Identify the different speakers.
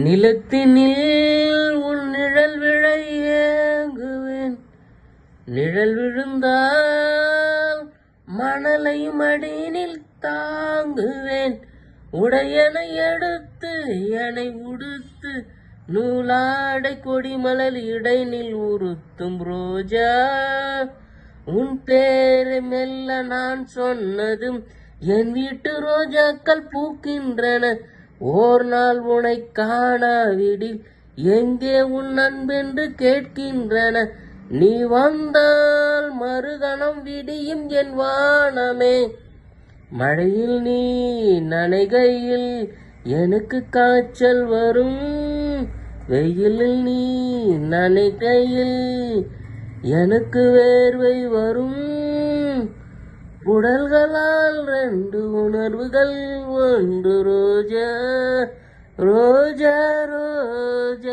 Speaker 1: நிலத்தினில் உன் நிழல் விழ ஏங்குவேன். நிழல் விழுந்தால் மணலை மடியினில் தாங்குவேன். உடையனை எடுத்து எனை உடுத்து நூலாடை கொடிமலர் இடைநில் உறுத்தும் ரோஜா. உன் பேரை மெல்ல நான் சொன்னதும் என் வீட்டு ரோஜாக்கள் பூக்கின்றன. ஓர் நாள் உனை காணாவிடில் எங்கே உன் அன்பென்று கேட்கின்றன. நீ வந்தால் மறுகணம் விடியும் என் வானமே. மழையில் நீ நனைகையில் எனக்கு காய்ச்சல் வரும். வெயிலில் நீ நனைகையில் எனக்கு வேர்வை வரும். உடல்களால் 2 உணர்வுகள் ஒன்று ரோஜா ரோஜா ரோஜா.